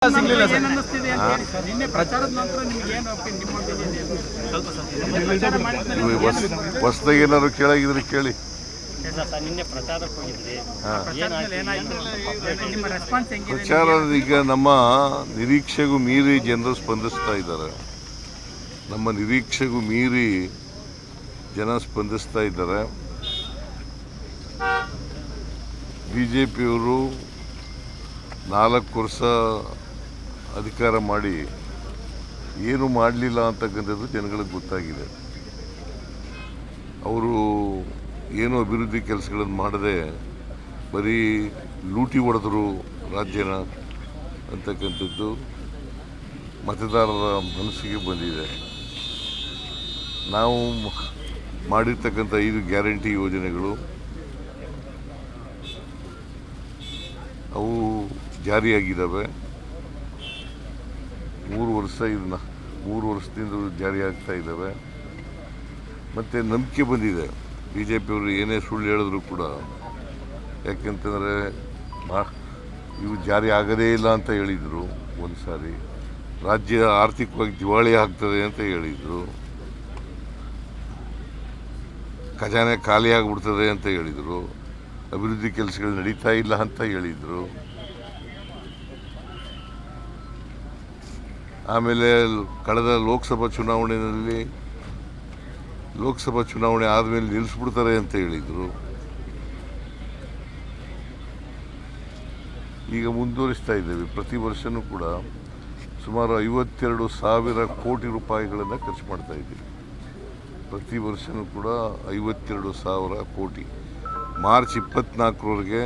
ಸಿಗ್ಲಿಲ್ಲ ಸರ್. ನಿನ್ನೆ ಪ್ರಚಾರದ ನಂತರ ನಿಮ್ಗೆ ಏನು ನಿಮ್ಮ opinion ಏನು? ಪ್ರಚಾರ ಮಾಡಿದ್ಮೇಲೆ ಹೊಸದಾಗಿ ಏನಾದ್ರು ಕೇಳಾಗಿದ್ರೆ ಕೇಳಿ. ಸರ್ ನಿನ್ನೆ ಪ್ರಚಾರಕ್ಕೆ ಹೋಗಿದ್ರಿ, ಪ್ರಚಾರದಲ್ಲಿ ಏನಾಯ್ತು? ನಿಮ್ಮ ರೆಸ್ಪಾನ್ಸ್ ಹೆಂಗಿದೆ? ಪ್ರಚಾರ ಈಗ ನಮ್ಮ ನಿರೀಕ್ಷೆಗೂ ಮೀರಿ ಜನರು ಸ್ಪಂದಿಸ್ತಾ ಇದ್ದಾರೆ. ನಮ್ಮ ನಿರೀಕ್ಷೆಗೂ ಮೀರಿ ಜನ ಸ್ಪಂದಿಸ್ತಾ ಇದ್ದಾರೆ. BJPಯವರು 4 ವರ್ಷ ಅಧಿಕಾರ ಮಾಡಿ ಏನು ಮಾಡಲಿಲ್ಲ ಅಂತಕ್ಕಂಥದ್ದು ಜನಗಳಿಗೆ ಗೊತ್ತಾಗಿದೆ. ಅವರು ಏನು ಅಭಿವೃದ್ಧಿ ಕೆಲಸಗಳನ್ನು ಮಾಡದೆ ಬರೀ ಲೂಟಿ ಹೊಡೆದ್ರು ರಾಜ್ಯನ ಅಂತಕ್ಕಂಥದ್ದು ಮತದಾರರ ಮನಸ್ಸಿಗೆ ಬಂದಿದೆ. ನಾವು ಮಾಡಿರ್ತಕ್ಕಂಥ 5 ಗ್ಯಾರಂಟಿ ಯೋಜನೆಗಳು ಅವು ಜಾರಿಯಾಗಿದ್ದಾವೆ. 3 ವರ್ಷದಿಂದ ಜಾರಿಯಾಗ್ತಾ ಇದ್ದಾವೆ. ಮತ್ತು ನಂಬಿಕೆ ಬಂದಿದೆ. BJPಯವರು ಏನೇ ಸುಳ್ಳು ಹೇಳಿದ್ರು ಕೂಡ, ಯಾಕೆಂತಂದರೆ ಇವು ಜಾರಿ ಆಗೋದೇ ಇಲ್ಲ ಅಂತ ಹೇಳಿದರು. ಒಂದು ಸಾರಿ ರಾಜ್ಯ ಆರ್ಥಿಕವಾಗಿ ದಿವಾಳಿ ಆಗ್ತದೆ ಅಂತ ಹೇಳಿದರು. ಖಜಾನೆ ಖಾಲಿ ಆಗಿಬಿಡ್ತದೆ ಅಂತ ಹೇಳಿದರು. ಅಭಿವೃದ್ಧಿ ಕೆಲಸಗಳು ನಡೀತಾ ಇಲ್ಲ ಅಂತ ಹೇಳಿದರು. ಆಮೇಲೆ ಕಳೆದ ಲೋಕಸಭಾ ಚುನಾವಣೆ ಆದಮೇಲೆ ನಿಲ್ಲಿಸ್ಬಿಡ್ತಾರೆ ಅಂತ ಹೇಳಿದರು. ಈಗ ಮುಂದುವರಿಸ್ತಾ ಇದ್ದೇವೆ. ಪ್ರತಿ ವರ್ಷವೂ ಕೂಡ ಸುಮಾರು 52,000 ಕೋಟಿ ರೂಪಾಯಿಗಳನ್ನು ಖರ್ಚು ಮಾಡ್ತಾ ಇದ್ದೀವಿ. ಪ್ರತಿ ವರ್ಷವೂ ಕೂಡ 52,000 ಕೋಟಿ. ಮಾರ್ಚ್ 24ರವರೆಗೆ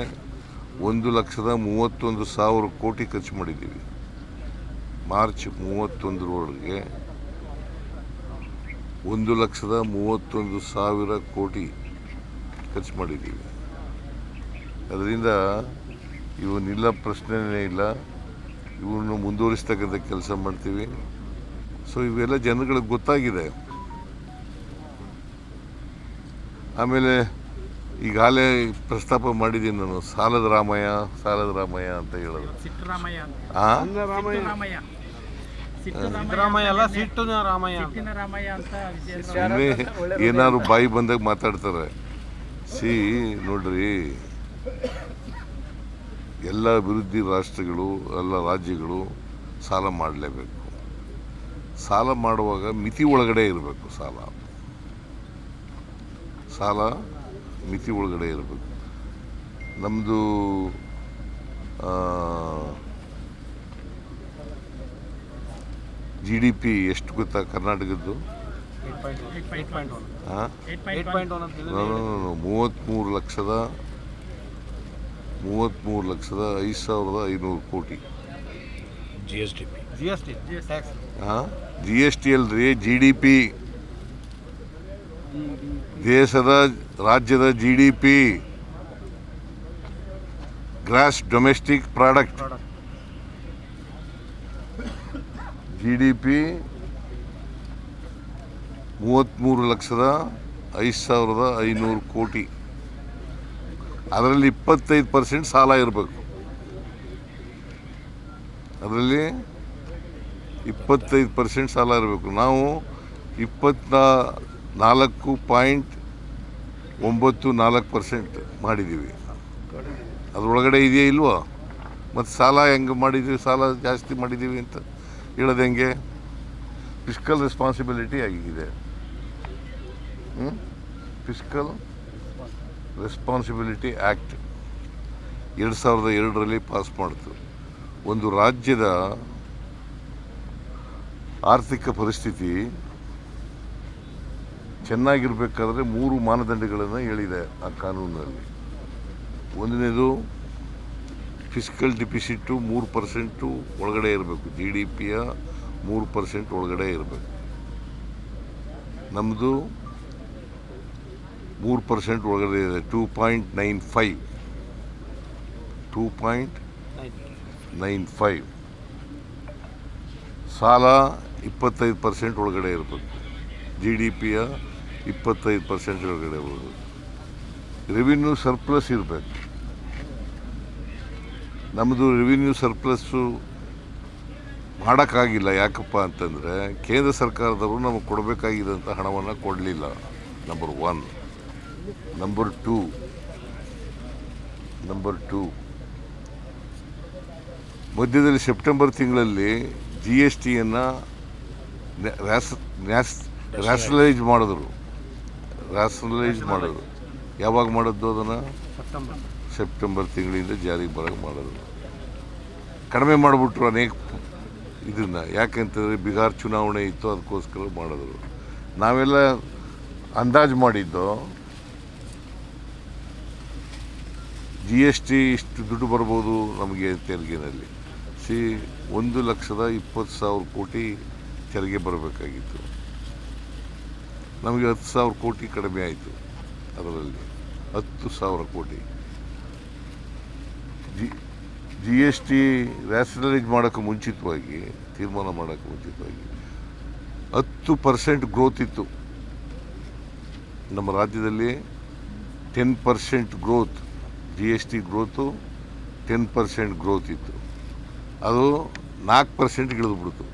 1,31,000 ಕೋಟಿ ಖರ್ಚು ಮಾಡಿದ್ದೀವಿ. ಮಾರ್ಚ್ 31ರವರೆಗೆ 1,31,000 ಕೋಟಿ ಖರ್ಚು ಮಾಡಿದ್ದೀವಿ. ಅದರಿಂದ ಇವನ್ನೆಲ್ಲ ಪ್ರಶ್ನೆನೇ ಇಲ್ಲ. ಇವನ್ನು ಮುಂದುವರಿಸ್ತಕ್ಕಂಥ ಕೆಲಸ ಮಾಡ್ತೀವಿ. ಸೊ ಇವೆಲ್ಲ ಜನಗಳಿಗೆ ಗೊತ್ತಾಗಿದೆ. ಆಮೇಲೆ ಈಗಾಗಲೇ ಪ್ರಸ್ತಾಪ ಮಾಡಿದ್ದೀನಿ ನಾನು, ಸಾಲದ ರಾಮಯ್ಯ ಅಂತ ಹೇಳೋದು. ಸಿದ್ದರಾಮಯ್ಯ ಅಂತ ಏನಾದ್ರು ಬಾಯಿ ಬಂದಾಗ ಮಾತಾಡ್ತಾರೆ. ನೋಡ್ರಿ, ಎಲ್ಲ ಅಭಿವೃದ್ಧಿ ರಾಷ್ಟ್ರಗಳು, ಎಲ್ಲ ರಾಜ್ಯಗಳು ಸಾಲ ಮಾಡಲೇಬೇಕು. ಸಾಲ ಮಾಡುವಾಗ ಮಿತಿ ಒಳಗಡೆ ಇರಬೇಕು. ಸಾಲ ಮಿತಿ ಒಳಗಡೆ ಇರಬೇಕು. ನಮ್ಮದು GDP ಎಷ್ಟು ಗೊತ್ತಾ ಕರ್ನಾಟಕದ್ದು? 33,05,500 ಕೋಟಿ. GST ಅಲ್ರಿ, GDP. ರಾಜ್ಯದ GDP, gross domestic product. GDP 33,05,500 ಕೋಟಿ. ಅದರಲ್ಲಿ 25% ಸಾಲ ಇರಬೇಕು. ಅದರಲ್ಲಿ 25% ಸಾಲ ಇರಬೇಕು. ನಾವು 24.94% ಮಾಡಿದ್ದೀವಿ. ಅದರೊಳಗಡೆ ಇದೆಯಾ ಇಲ್ವೋ? ಮತ್ತು ಸಾಲ ಹೆಂಗೆ ಮಾಡಿದ್ದೀವಿ, ಸಾಲ ಜಾಸ್ತಿ ಮಾಡಿದ್ದೀವಿ ಅಂತ ಹೇಳೋದು ಹೆಂಗೆ? ಫಿಸ್ಕಲ್ ರೆಸ್ಪಾನ್ಸಿಬಿಲಿಟಿ ಆಗಿದೆ. ಫಿಸ್ಕಲ್ ರೆಸ್ಪಾನ್ಸಿಬಿಲಿಟಿ ಆ್ಯಕ್ಟ್ 2002ರಲ್ಲಿ ಪಾಸ್ ಮಾಡಿತು. ಒಂದು ರಾಜ್ಯದ ಆರ್ಥಿಕ ಪರಿಸ್ಥಿತಿ ಚೆನ್ನಾಗಿರ್ಬೇಕಾದ್ರೆ 3 ಮಾನದಂಡಗಳನ್ನು ಹೇಳಿದೆ ಆ ಕಾನೂನಿನಲ್ಲಿ. ಒಂದನೇದು ಫಿಸ್ಕಲ್ ಡಿಫಿಸಿಟ್ಟು 3% ಒಳಗಡೆ ಇರಬೇಕು. GDPಯ 3% ಒಳಗಡೆ ಇರಬೇಕು. ನಮ್ಮದು 3% ಒಳಗಡೆ ಇದೆ. 2.95. ಸಾಲ 25% ಒಳಗಡೆ ಇರಬೇಕು. GDPಯ 25% ಒಳಗಡೆ ಇರಬೇಕು. ರೆವಿನ್ಯೂ ಸರ್ಪ್ಲಸ್ ಇರಬೇಕು. ನಮ್ಮದು ರೆವಿನ್ಯೂ ಸರ್ಪ್ಲಸ್ಸು ಮಾಡೋಕ್ಕಾಗಿಲ್ಲ. ಯಾಕಪ್ಪ ಅಂತಂದರೆ ಕೇಂದ್ರ ಸರ್ಕಾರದವರು ನಮಗೆ ಕೊಡಬೇಕಾಗಿದ್ದಂಥ ಹಣವನ್ನು ಕೊಡಲಿಲ್ಲ. ನಂಬರ್ 1. ನಂಬರ್ 2 ಮಧ್ಯದಲ್ಲಿ ಸೆಪ್ಟೆಂಬರ್ ತಿಂಗಳಲ್ಲಿ GSTಯನ್ನು ರ್ಯಾಷನಲೈಸ್ ಮಾಡಿದ್ರು. ಯಾವಾಗ ಮಾಡಿದ್ದು ಅದನ್ನು? ಸೆಪ್ಟೆಂಬರ್ ತಿಂಗಳಿಂದ ಜಾರಿಗೆ ಬರೋಕ್ಕೆ ಮಾಡಿದ್ರು. ಕಡಿಮೆ ಮಾಡಿಬಿಟ್ರು ಅನೇಕ ಇದನ್ನು. ಯಾಕೆಂತಂದರೆ ಬಿಹಾರ್ ಚುನಾವಣೆ ಇತ್ತು, ಅದಕ್ಕೋಸ್ಕರ ಮಾಡಿದ್ರು. ನಾವೆಲ್ಲ ಅಂದಾಜು ಮಾಡಿದ್ದು GST ಇಷ್ಟು ದುಡ್ಡು ಬರ್ಬೋದು ನಮಗೆ ತೆರಿಗೆನಲ್ಲಿ. 1,20,000 ಕೋಟಿ ತೆರಿಗೆ ಬರಬೇಕಾಗಿತ್ತು. ನಮಗೆ 10,000 ಕೋಟಿ ಕಡಿಮೆ ಆಯಿತು. ಅದರಲ್ಲಿ 10,000 ಕೋಟಿ GST ರ್ಯಾಷನಲೈಸ್ ಮಾಡೋಕ್ಕೆ ಮುಂಚಿತವಾಗಿ, ತೀರ್ಮಾನ ಮಾಡೋಕ್ಕೆ ಮುಂಚಿತವಾಗಿ 10% ಗ್ರೋತ್ ಇತ್ತು ನಮ್ಮ ರಾಜ್ಯದಲ್ಲಿ. 10% ಗ್ರೋತ್, GST ಗ್ರೋತು 10% ಗ್ರೋತ್ ಇತ್ತು. ಅದು 4% ಇಳಿದು ಬಿಡ್ತು.